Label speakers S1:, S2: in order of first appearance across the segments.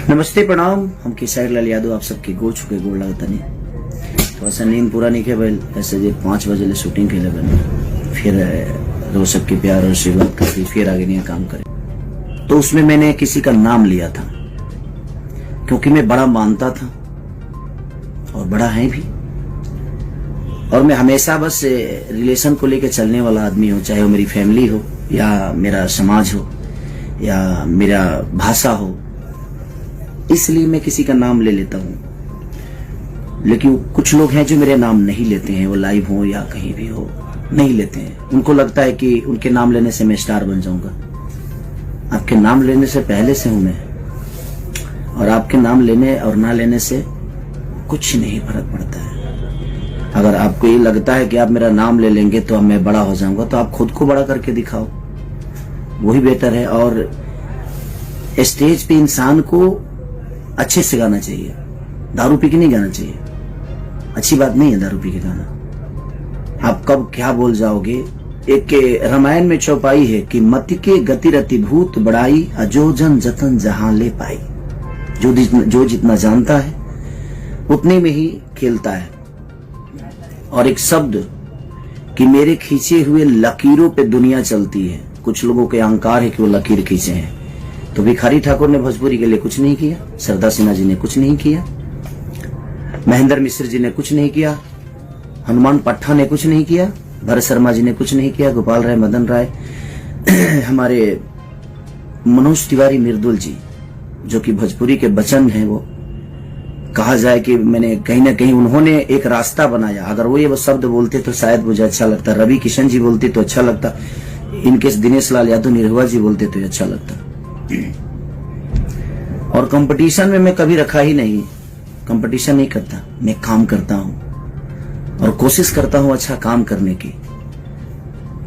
S1: नमस्ते प्रणाम। हम केसरी लाल यादव आप सबके गोड़ छुके गोड़ लगता नहीं थोड़ा सा नींद पूरा नहीं खेल ऐसे जे 5 बजे ले शूटिंग खेले बने फिर रोज सबके प्यार और आशीर्वाद करके फिर आगे नहीं काम करे। तो उसमें मैंने किसी का नाम लिया था क्योंकि मैं बड़ा मानता था और बड़ा है भी, और मैं हमेशा बस रिलेशन को लेकर चलने वाला आदमी हूँ, चाहे वो मेरी फैमिली हो या मेरा समाज हो या मेरा भाषा हो। इसलिए मैं किसी का नाम ले लेता हूँ। लेकिन कुछ लोग हैं जो मेरे नाम नहीं लेते हैं, वो लाइव हो या कहीं भी हो नहीं लेते हैं। उनको लगता है कि उनके नाम लेने से मैं स्टार बन जाऊंगा। आपके नाम लेने से पहले से हूं मैं, और आपके नाम लेने और ना लेने से कुछ नहीं फर्क पड़ता है। अगर आपको ये लगता है कि आप मेरा नाम ले लेंगे तो मैं बड़ा हो जाऊंगा, तो आप खुद को बड़ा करके दिखाओ, वही बेटर है। और स्टेज पे इंसान को अच्छे से गाना चाहिए, दारू पी के नहीं गाना चाहिए। अच्छी बात नहीं है दारू पी के गाना। आप कब क्या बोल जाओगे। एक रामायण में चौपाई है कि मति के गति रति भूत बड़ाई, अजो जन जतन जहां ले पाई। जो जितना जानता है उतने में ही खेलता है। और एक शब्द कि मेरे खींचे हुए लकीरों पे दुनिया चलती है। कुछ लोगों के अहंकार है कि वो लकीर खींचे हैं। तो भिखारी ठाकुर ने भोजपुरी के लिए कुछ नहीं किया, सरदा सिन्हा जी ने कुछ नहीं किया, महेंद्र मिश्र जी ने कुछ नहीं किया, हनुमान पट्टा ने कुछ नहीं किया, भरत शर्मा जी ने कुछ नहीं किया, गोपाल राय, मदन राय, हमारे मनोज तिवारी मिर्दुल जी जो कि भोजपुरी के बचन हैं, वो कहा जाए कि मैंने कहीं ना कहीं उन्होंने एक रास्ता बनाया। अगर वो ये शब्द बोलते तो शायद मुझे अच्छा लगता, रवि किशन जी बोलते तो अच्छा लगता, इनके दिनेश लाल यादव निरहुआ जी बोलते तो अच्छा लगता। और कंपटीशन में मैं कभी रखा ही नहीं, कंपटीशन नहीं करता, मैं काम करता हूं और कोशिश करता हूं अच्छा काम करने की।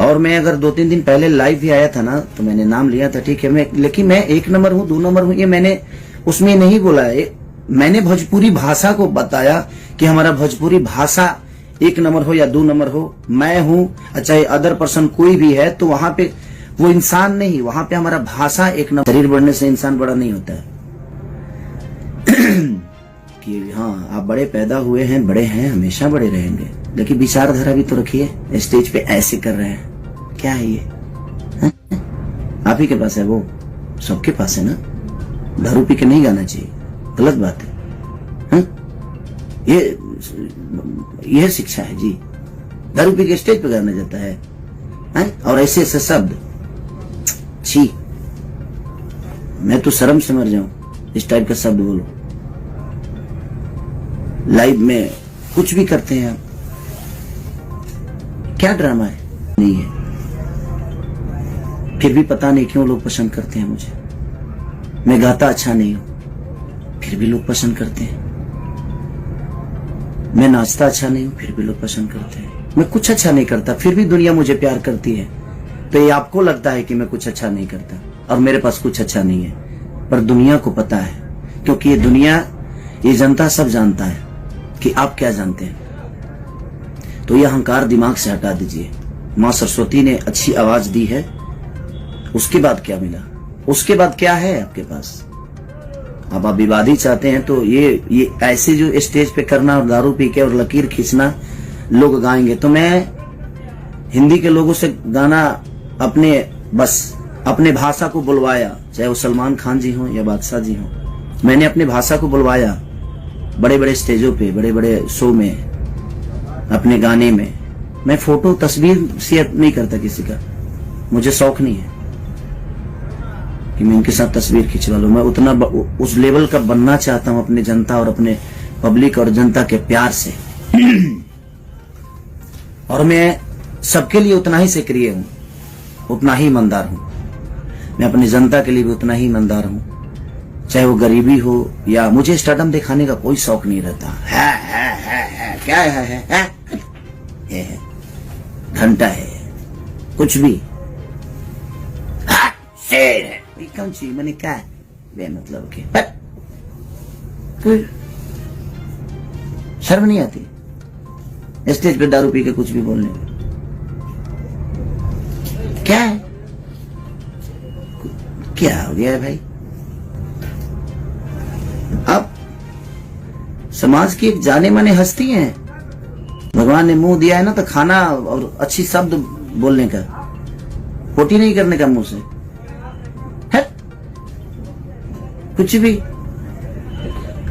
S1: और मैं अगर 2-3 दिन पहले लाइव भी आया था ना, तो मैंने नाम लिया था, ठीक है, लेकिन मैं 1 नंबर हूं, 2 नंबर हूं, ये मैंने उसमें नहीं बोला है। मैंने भोजपुरी भाषा को बताया कि हमारा भोजपुरी भाषा 1 नंबर हो या 2 नंबर हो, मैं हूं, चाहे अदर पर्सन कोई भी है, तो वहां पे वो इंसान नहीं, वहां पे हमारा भाषा 1 नंबर। शरीर बढ़ने से इंसान बड़ा नहीं होता है कि हाँ आप बड़े पैदा हुए हैं, बड़े हैं, हमेशा बड़े रहेंगे, लेकिन विचारधारा भी तो रखिए। स्टेज पे ऐसे कर रहे हैं, क्या है ये? आप ही के पास है, वो सबके पास है ना। दारू पी के नहीं गाना चाहिए, गलत बात है। ये शिक्षा है जी। दारू पी के स्टेज पे गाना जाता है, और ऐसे ऐसे शब्द, छी, मैं तो शर्म से मर जाऊं इस टाइप का शब्द बोलो। लाइव में कुछ भी करते हैं आप, क्या ड्रामा है? नहीं है, फिर भी पता नहीं क्यों लोग पसंद करते हैं मुझे। मैं गाता अच्छा नहीं हूं, फिर भी लोग पसंद करते हैं। मैं नाचता अच्छा नहीं हूं, फिर भी लोग पसंद करते हैं। मैं कुछ अच्छा नहीं करता, फिर भी दुनिया मुझे प्यार करती है। तो ये आपको लगता है कि मैं कुछ अच्छा नहीं करता और मेरे पास कुछ अच्छा नहीं है, पर दुनिया को पता है, क्योंकि ये दुनिया, ये जनता सब जानता है कि आप क्या जानते हैं। तो ये अहंकार दिमाग से हटा दीजिए। माँ सरस्वती ने अच्छी आवाज दी है, उसके बाद क्या मिला? उसके बाद क्या है आपके पास? अब आप विवादी चाहते हैं तो ये ऐसे जो स्टेज पे करना और दारू पी के और लकीर खींचना लोग गाएंगे, तो मैं हिंदी के लोगों से गाना अपने भाषा को बुलवाया, चाहे वो सलमान खान जी हो या बादशाह जी हो। मैंने अपनी भाषा को बुलवाया बड़े बड़े स्टेजों पे, बड़े बड़े शो में, अपने गाने में। मैं फोटो तस्वीर शेयर नहीं करता किसी का, मुझे शौक नहीं है कि मैं इनके साथ तस्वीर खिंचवा लूं। मैं उतना उस लेवल का बनना चाहता हूं अपने जनता और अपने पब्लिक और जनता के प्यार से। और मैं सबके लिए उतना ही सक्रिय हूं, उतना ही ईमानदार हूं। मैं अपनी जनता के लिए भी उतना ही ईमानदार हूं, चाहे वो गरीबी हो या मुझे स्टारडम दिखाने का कोई शौक नहीं रहता। है क्या है घंटा है, कुछ भी शेर है, कौन सी मैंने क्या बेमतलब के, शर्म नहीं आती स्टेज पे दारू पी के कुछ भी बोलने में? क्या है? क्या हो गया है भाई? आप समाज की एक जाने माने हस्ती हैं। भगवान ने मुंह दिया है ना तो खाना और अच्छी शब्द बोलने का, पोटी नहीं करने का मुंह से है कुछ भी।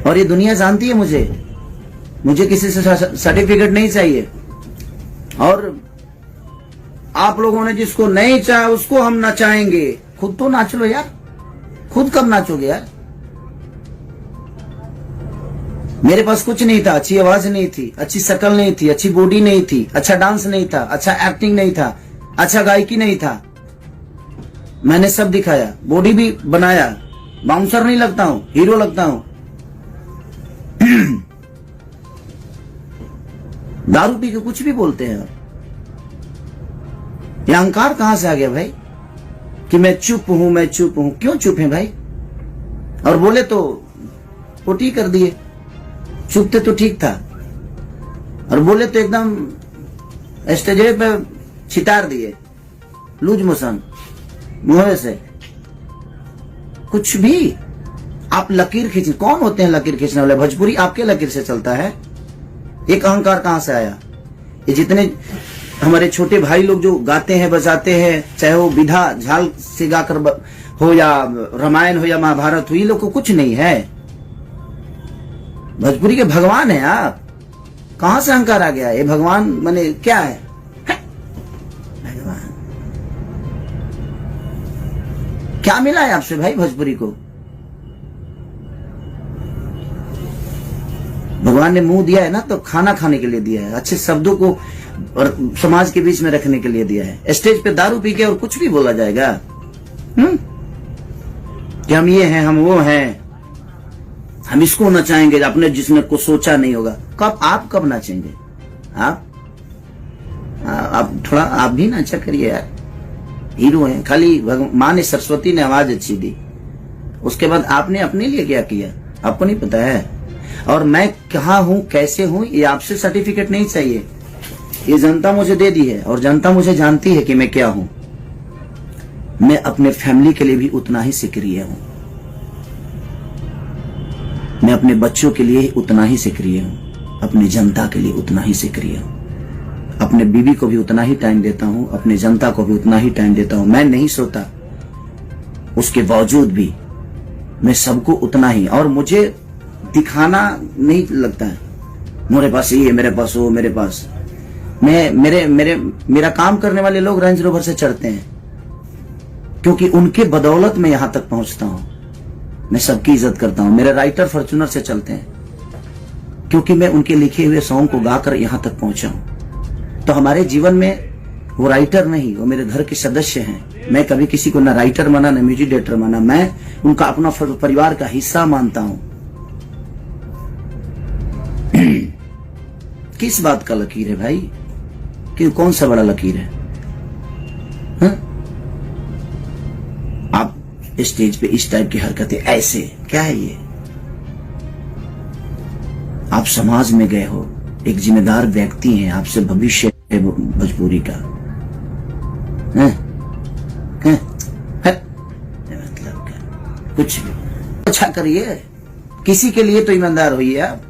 S1: और ये दुनिया जानती है मुझे किसी से सर्टिफिकेट नहीं चाहिए। और आप लोगों ने जिसको नहीं चाहा उसको हम नचाएंगे। खुद तो नाच लो यार, खुद कब नाचोगे यार। मेरे पास कुछ नहीं था, अच्छी आवाज नहीं थी, अच्छी शक्ल नहीं थी, अच्छी बॉडी नहीं थी, अच्छा डांस नहीं था, अच्छा एक्टिंग नहीं था, अच्छा गायकी नहीं था। मैंने सब दिखाया, बॉडी भी बनाया, बाउंसर नहीं लगता हूं, हीरो लगता हूं। दारू पी के कुछ भी बोलते हैं। ये अहंकार कहां से आ गया भाई कि मैं चुप हूं। क्यों चुप है भाई? और बोले तो पोटी कर दिए। चुप थे तो ठीक था, और बोले तो एकदम स्टेज पे छितार दिए, लूज मोशन मुंह से। कुछ भी आप लकीर खींच, कौन होते हैं लकीर खींचने वाले? भोजपुरी आपके लकीर से चलता है। एक अहंकार कहां से आया? ये जितने हमारे छोटे भाई लोग जो गाते हैं बजाते हैं, चाहे वो विधा झाल से गाकर हो या रामायण हो या महाभारत हो, ये लोग को कुछ नहीं है। भोजपुरी के भगवान है आप। कहां से अहंकार आ गया? ये भगवान माने क्या है? भगवान क्या मिला है आपसे भाई भोजपुरी को? भगवान ने मुंह दिया है ना तो खाना खाने के लिए दिया है, अच्छे शब्दों को और समाज के बीच में रखने के लिए दिया है। स्टेज पे दारू पी के और कुछ भी बोला जाएगा कि हम ये हैं, हम वो हैं, हम इसको नचाएंगे, अपने जिसने को सोचा नहीं होगा। कब नाचेंगे आप थोड़ा आप भी नाचा करिए यार। हीरो हैं खाली। माँ ने, सरस्वती ने आवाज अच्छी दी, उसके बाद आपने अपने लिए क्या किया आपको नहीं पता है। और मैं कहाँ हूं, कैसे हूं, ये आपसे सर्टिफिकेट नहीं चाहिए। ये जनता मुझे दे दी है और जनता मुझे जानती है कि मैं क्या हूं। मैं अपने फैमिली के लिए भी उतना ही सक्रिय हूं, मैं अपने बच्चों के लिए उतना ही सक्रिय हूं, अपनी जनता के लिए उतना ही सक्रिय हूं, अपने बीवी को भी उतना ही टाइम देता हूं, अपने जनता को भी उतना ही टाइम देता हूं। मैं नहीं सोता, उसके बावजूद भी मैं सबको उतना ही। और मुझे दिखाना नहीं लगता है मेरे पास ये, मेरे पास वो, मेरे पास मेरा काम करने वाले लोग रेंज रोवर से चढ़ते हैं क्योंकि उनके बदौलत मैं यहां तक पहुंचता हूं। मैं सबकी इज्जत करता हूं। मेरे राइटर फॉर्च्यूनर से चलते हैं क्योंकि मैं उनके लिखे हुए सॉन्ग को गाकर यहां तक पहुंचा हूं। तो हमारे जीवन में वो राइटर नहीं, वो मेरे घर के सदस्य हैं। मैं कभी किसी को ना राइटर माना ना म्यूजिक डायरेक्टर माना, मैं उनका अपना परिवार का हिस्सा मानता हूं। किस बात का लकीर है भाई? कि कौन सा बड़ा लकीर है? आप स्टेज पे इस टाइप की हरकतें ऐसे, क्या है ये? आप समाज में गए हो, एक जिम्मेदार व्यक्ति हैं, आपसे भविष्य है भोजपुरी का। मतलब क्या? कुछ अच्छा करिए, किसी के लिए तो ईमानदार होइए आप।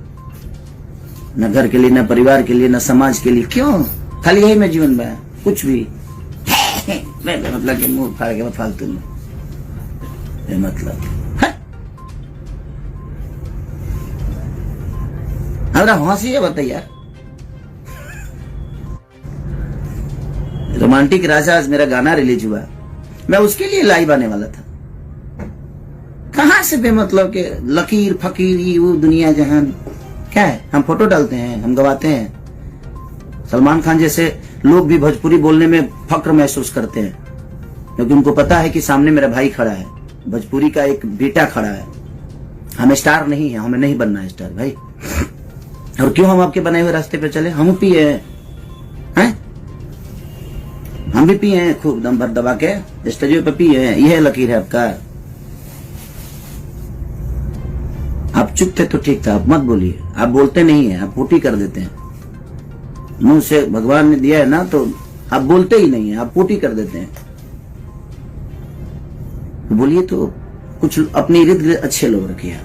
S1: न घर के लिए, न परिवार के लिए, न समाज के लिए। क्यों खाली यही में जीवन में कुछ भी मतलब कि मुंह फाड़ के फालतू में मतलब हमारा हंसी है। बताइए, रोमांटिक राजा आज मेरा गाना रिलीज हुआ, मैं उसके लिए लाइव आने वाला था। कहां से बेमतलब के लकीर फकीर वो दुनिया जहान क्या है? हम फोटो डालते हैं, हम गवाते हैं। सलमान खान जैसे लोग भी भोजपुरी बोलने में फक्र महसूस करते हैं क्योंकि उनको पता है कि सामने मेरा भाई खड़ा है, भोजपुरी का एक बेटा खड़ा है। हम स्टार नहीं है, हमें नहीं बनना है स्टार भाई। और क्यों हम आपके बनाए हुए रास्ते पे चले? हम पिए हैं, हम भी पिए हैं खूब दम भर दबा के स्टेज पे पिए हैं। यह लकीर है आपका। आप चुप थे तो ठीक था, आप मत बोलिए। आप बोलते नहीं है, आप पोटी कर देते हैं। मुंह से भगवान ने दिया है ना तो आप बोलते ही नहीं है, आप पोटी कर देते हैं। बोलिए तो कुछ अपने इर्द गिर्द अच्छे लोग रखिए।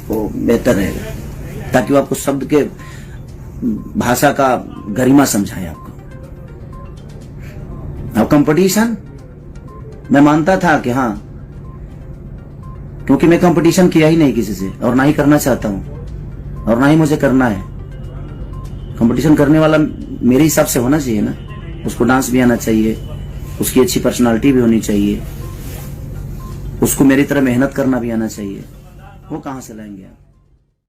S1: वो बेहतर रहेगा, ताकि वो आपको शब्द के भाषा का गरिमा समझाए आपको। अब कंपटीशन मैं मानता था कि हाँ, क्योंकि मैं कंपटीशन किया ही नहीं किसी से और ना ही करना चाहता हूं और ना ही मुझे करना है। कंपटीशन करने वाला मेरे हिसाब से होना चाहिए ना, उसको डांस भी आना चाहिए, उसकी अच्छी पर्सनालिटी भी होनी चाहिए, उसको मेरी तरह मेहनत करना भी आना चाहिए। वो कहां से लाएंगे आप?